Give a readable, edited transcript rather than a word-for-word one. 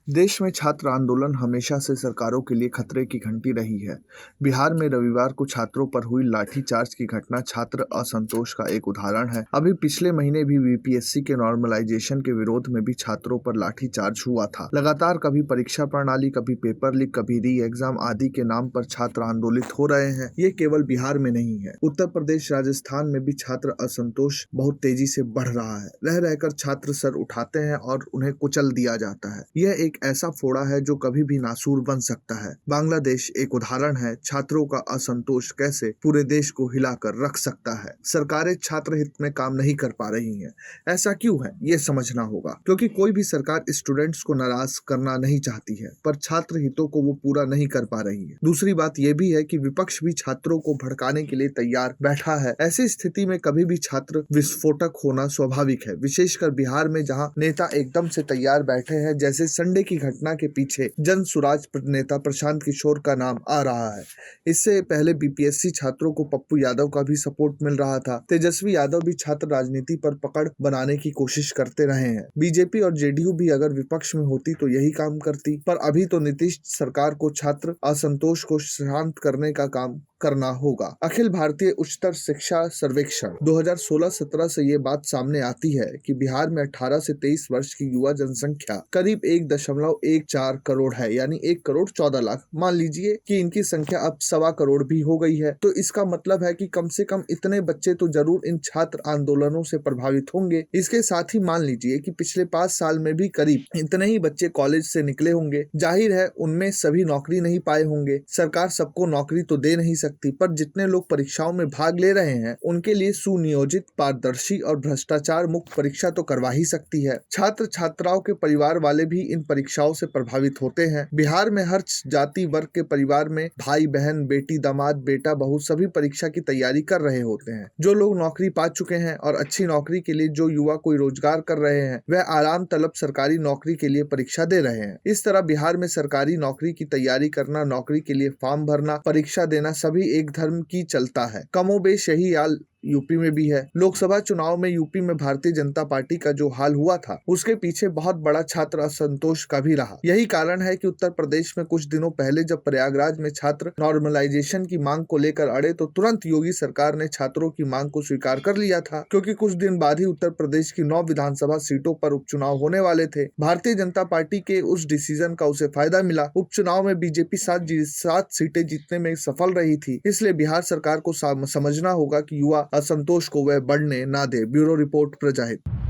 देश में छात्र आंदोलन हमेशा से सरकारों के लिए खतरे की घंटी रही है। बिहार में रविवार को छात्रों पर हुई लाठीचार्ज की घटना छात्र असंतोष का एक उदाहरण है। अभी पिछले महीने भी बीपीएससी के नॉर्मलाइजेशन के विरोध में भी छात्रों पर लाठीचार्ज हुआ था। लगातार कभी परीक्षा प्रणाली, कभी पेपर लीक, कभी री एग्जाम आदि के नाम पर छात्र आंदोलित हो रहे हैं। ये केवल बिहार में नहीं है, उत्तर प्रदेश, राजस्थान में भी छात्र असंतोष बहुत तेजी से बढ़ रहा है। रह रहकर छात्र सर उठाते हैं और उन्हें कुचल दिया जाता है। यह एक ऐसा फोड़ा है जो कभी भी नासूर बन सकता है। बांग्लादेश एक उदाहरण है, छात्रों का असंतोष कैसे पूरे देश को हिलाकर रख सकता है। सरकारें छात्र हित में काम नहीं कर पा रही हैं। ऐसा क्यों है, ये समझना होगा, क्योंकि कोई भी सरकार स्टूडेंट्स को नाराज करना नहीं चाहती है, पर छात्र हितों को वो पूरा नहीं कर पा रही है। दूसरी बात यह भी है कि विपक्ष भी छात्रों को भड़काने के लिए तैयार बैठा है। ऐसी स्थिति में कभी भी छात्र विस्फोटक होना स्वाभाविक है, विशेषकर बिहार में जहां नेता एकदम से तैयार बैठे हैं। जैसे संडे की घटना के पीछे जन सुराज नेता प्रशांत किशोर का नाम आ रहा है। इससे पहले बीपीएससी छात्रों को पप्पू यादव का भी सपोर्ट मिल रहा था। तेजस्वी यादव भी छात्र राजनीति पर पकड़ बनाने की कोशिश करते रहे हैं। बीजेपी और जेडीयू भी अगर विपक्ष में होती तो यही काम करती, पर अभी तो नीतीश सरकार को छात्र असंतोष को शांत करने का काम करना होगा। अखिल भारतीय उच्चतर शिक्षा सर्वेक्षण 2016-17 से ये बात सामने आती है कि बिहार में 18 से 23 वर्ष की युवा जनसंख्या करीब 1.14 करोड़ है, यानी 1 करोड़ 14 लाख। मान लीजिए कि इनकी संख्या अब 1.25 करोड़ भी हो गई है, तो इसका मतलब है कि कम से कम इतने बच्चे तो जरूर इन छात्र आंदोलनों से प्रभावित होंगे। इसके साथ ही मान लीजिए कि पिछले 5 साल में भी करीब इतने ही बच्चे कॉलेज से निकले होंगे। जाहिर है उनमें सभी नौकरी नहीं पाए होंगे। सरकार सबको नौकरी तो दे नहीं सकती, पर जितने लोग परीक्षाओं में भाग ले रहे हैं उनके लिए सुनियोजित, पारदर्शी और भ्रष्टाचार मुक्त परीक्षा तो करवा ही सकती है। छात्र छात्राओं के परिवार वाले भी इन परीक्षाओं से प्रभावित होते हैं। बिहार में हर जाति वर्ग के परिवार में भाई बहन, बेटी दामाद, बेटा बहू सभी परीक्षा की तैयारी कर रहे होते हैं। जो लोग नौकरी पा चुके हैं और अच्छी नौकरी के लिए जो युवा कोई रोजगार कर रहे हैं, वह आराम तलब सरकारी नौकरी के लिए परीक्षा दे रहे हैं। इस तरह बिहार में सरकारी नौकरी की तैयारी करना, नौकरी के लिए फॉर्म भरना, परीक्षा देना सभी एक धर्म की चलता है। कमोबेश यही हाल यूपी में भी है। लोकसभा चुनाव में यूपी में भारतीय जनता पार्टी का जो हाल हुआ था, उसके पीछे बहुत बड़ा छात्र असंतोष का भी रहा। यही कारण है कि उत्तर प्रदेश में कुछ दिनों पहले जब प्रयागराज में छात्र नॉर्मलाइजेशन की मांग को लेकर अड़े, तो तुरंत योगी सरकार ने छात्रों की मांग को स्वीकार कर लिया था, क्योंकि कुछ दिन बाद ही उत्तर प्रदेश की 9 विधानसभा सीटों पर उपचुनाव होने वाले थे। भारतीय जनता पार्टी के उस डिसीजन का उसे फायदा मिला। उपचुनाव में बीजेपी 7 सीटें जीतने में सफल रही थी। इसलिए बिहार सरकार को समझना होगा कि युवा असंतोष को वह बढ़ने ना दे। Bureau report, प्रजाहित।